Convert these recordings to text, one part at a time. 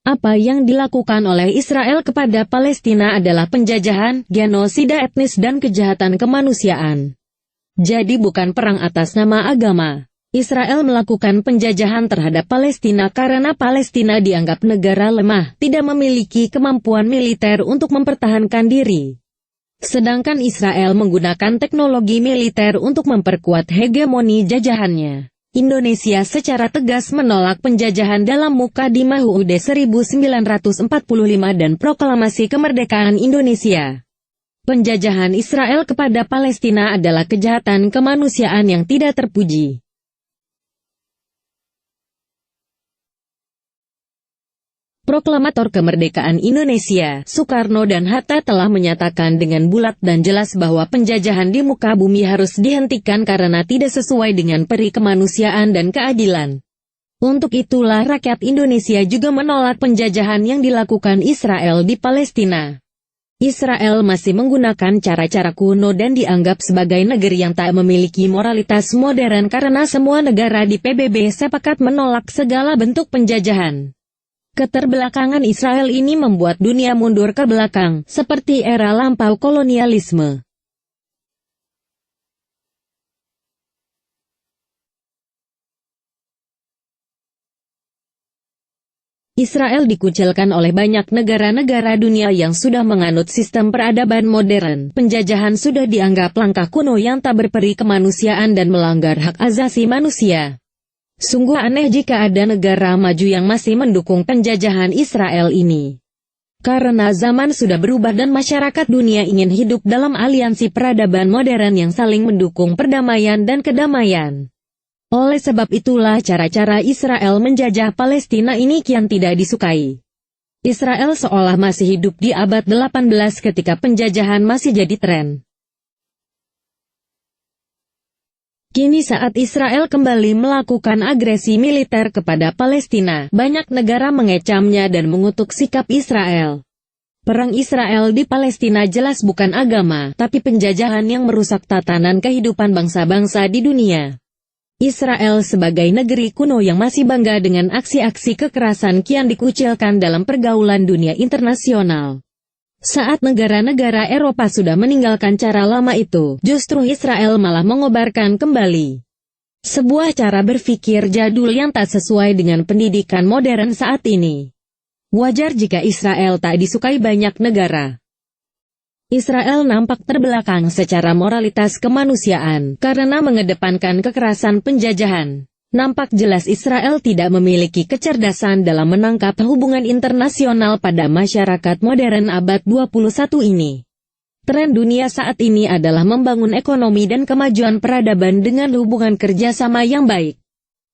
Apa yang dilakukan oleh Israel kepada Palestina adalah penjajahan, genosida etnis dan kejahatan kemanusiaan. Jadi bukan perang atas nama agama. Israel melakukan penjajahan terhadap Palestina karena Palestina dianggap negara lemah, tidak memiliki kemampuan militer untuk mempertahankan diri. Sedangkan Israel menggunakan teknologi militer untuk memperkuat hegemoni jajahannya. Indonesia secara tegas menolak penjajahan dalam Mukadimah UUD 1945 dan Proklamasi Kemerdekaan Indonesia. Penjajahan Israel kepada Palestina adalah kejahatan kemanusiaan yang tidak terpuji. Proklamator Kemerdekaan Indonesia, Soekarno dan Hatta telah menyatakan dengan bulat dan jelas bahwa penjajahan di muka bumi harus dihentikan karena tidak sesuai dengan peri kemanusiaan dan keadilan. Untuk itulah rakyat Indonesia juga menolak penjajahan yang dilakukan Israel di Palestina. Israel masih menggunakan cara-cara kuno dan dianggap sebagai negeri yang tak memiliki moralitas modern karena semua negara di PBB sepakat menolak segala bentuk penjajahan. Keterbelakangan Israel ini membuat dunia mundur ke belakang, seperti era lampau kolonialisme. Israel dikucilkan oleh banyak negara-negara dunia yang sudah menganut sistem peradaban modern. Penjajahan sudah dianggap langkah kuno yang tak berperi kemanusiaan dan melanggar hak asasi manusia. Sungguh aneh jika ada negara maju yang masih mendukung penjajahan Israel ini. Karena zaman sudah berubah dan masyarakat dunia ingin hidup dalam aliansi peradaban modern yang saling mendukung perdamaian dan kedamaian. Oleh sebab itulah cara-cara Israel menjajah Palestina ini kian tidak disukai. Israel seolah masih hidup di abad 18 ketika penjajahan masih jadi tren. Kini saat Israel kembali melakukan agresi militer kepada Palestina, banyak negara mengecamnya dan mengutuk sikap Israel. Perang Israel di Palestina jelas bukan agama, tapi penjajahan yang merusak tatanan kehidupan bangsa-bangsa di dunia. Israel sebagai negeri kuno yang masih bangga dengan aksi-aksi kekerasan kian dikucilkan dalam pergaulan dunia internasional. Saat negara-negara Eropa sudah meninggalkan cara lama itu, justru Israel malah mengobarkan kembali sebuah cara berpikir jadul yang tak sesuai dengan pendidikan modern saat ini. Wajar jika Israel tak disukai banyak negara. Israel nampak terbelakang secara moralitas kemanusiaan karena mengedepankan kekerasan penjajahan. Nampak jelas Israel tidak memiliki kecerdasan dalam menangkap hubungan internasional pada masyarakat modern abad 21 ini. Tren dunia saat ini adalah membangun ekonomi dan kemajuan peradaban dengan hubungan kerjasama yang baik.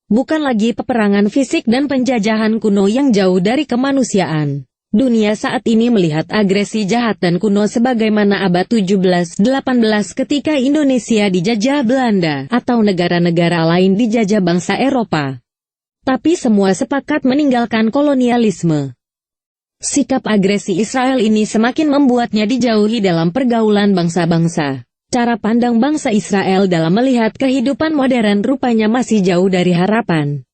Bukan lagi peperangan fisik dan penjajahan kuno yang jauh dari kemanusiaan. Dunia saat ini melihat agresi jahat dan kuno sebagaimana abad 17-18 ketika Indonesia dijajah Belanda atau negara-negara lain dijajah bangsa Eropa. Tapi semua sepakat meninggalkan kolonialisme. Sikap agresi Israel ini semakin membuatnya dijauhi dalam pergaulan bangsa-bangsa. Cara pandang bangsa Israel dalam melihat kehidupan modern rupanya masih jauh dari harapan.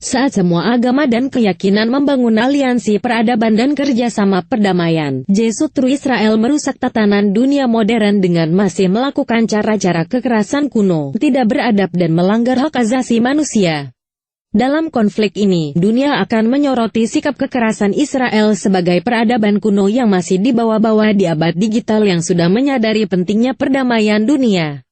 Saat semua agama dan keyakinan membangun aliansi peradaban dan kerjasama perdamaian, justru Israel merusak tatanan dunia modern dengan masih melakukan cara-cara kekerasan kuno, tidak beradab dan melanggar hak asasi manusia. Dalam konflik ini, dunia akan menyoroti sikap kekerasan Israel sebagai peradaban kuno yang masih dibawa-bawa di abad digital yang sudah menyadari pentingnya perdamaian dunia.